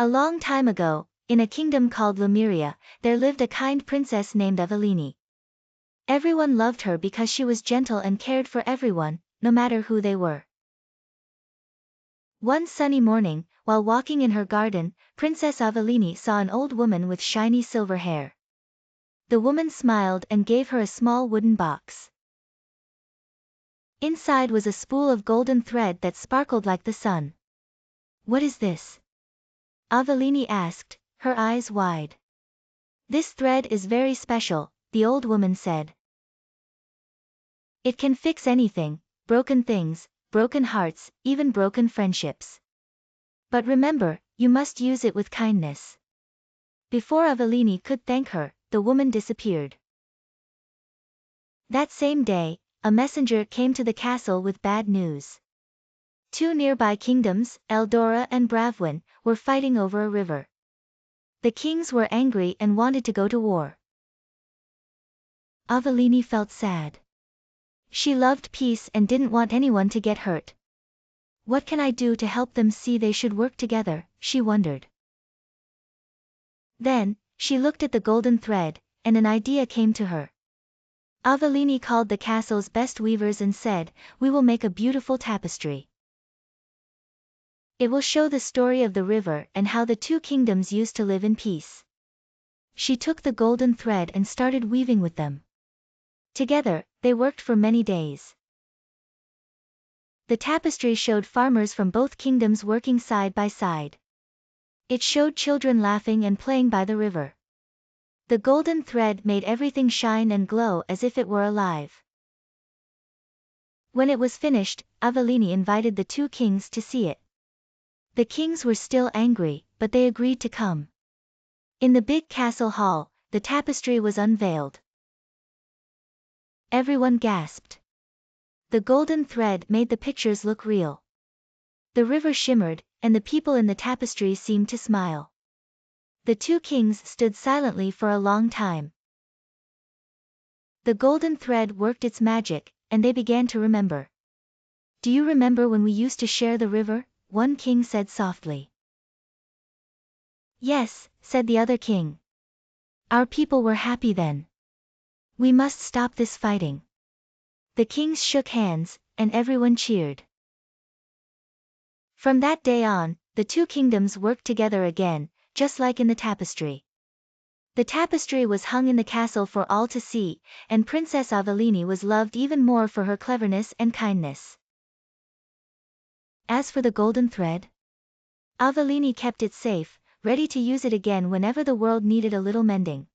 A long time ago, in a kingdom called Lumeria, there lived a kind princess named Aveline. Everyone loved her because she was gentle and cared for everyone, no matter who they were. One sunny morning, while walking in her garden, Princess Aveline saw an old woman with shiny silver hair. The woman smiled and gave her a small wooden box. Inside was a spool of golden thread that sparkled like the sun. "What is this?" Aveline asked, her eyes wide. "This thread is very special," the old woman said. "It can fix anything, broken things, broken hearts, even broken friendships. But remember, you must use it with kindness." Before Aveline could thank her, the woman disappeared. That same day, a messenger came to the castle with bad news. Two nearby kingdoms, Eldora and Bravwin, were fighting over a river. The kings were angry and wanted to go to war. Aveline felt sad. She loved peace and didn't want anyone to get hurt. "What can I do to help them see they should work together?" she wondered. Then, she looked at the golden thread, and an idea came to her. Aveline called the castle's best weavers and said, "We will make a beautiful tapestry. It will show the story of the river and how the two kingdoms used to live in peace." She took the golden thread and started weaving with them. Together, they worked for many days. The tapestry showed farmers from both kingdoms working side by side. It showed children laughing and playing by the river. The golden thread made everything shine and glow as if it were alive. When it was finished, Aveline invited the two kings to see it. The kings were still angry, but they agreed to come. In the big castle hall, the tapestry was unveiled. Everyone gasped. The golden thread made the pictures look real. The river shimmered, and the people in the tapestry seemed to smile. The two kings stood silently for a long time. The golden thread worked its magic, and they began to remember. "Do you remember when we used to share the river?" one king said softly. "Yes," said the other king. "Our people were happy then. We must stop this fighting." The kings shook hands, and everyone cheered. From that day on, the two kingdoms worked together again, just like in the tapestry. The tapestry was hung in the castle for all to see, and Princess Aveline was loved even more for her cleverness and kindness. As for the golden thread, Aveline kept it safe, ready to use it again whenever the world needed a little mending.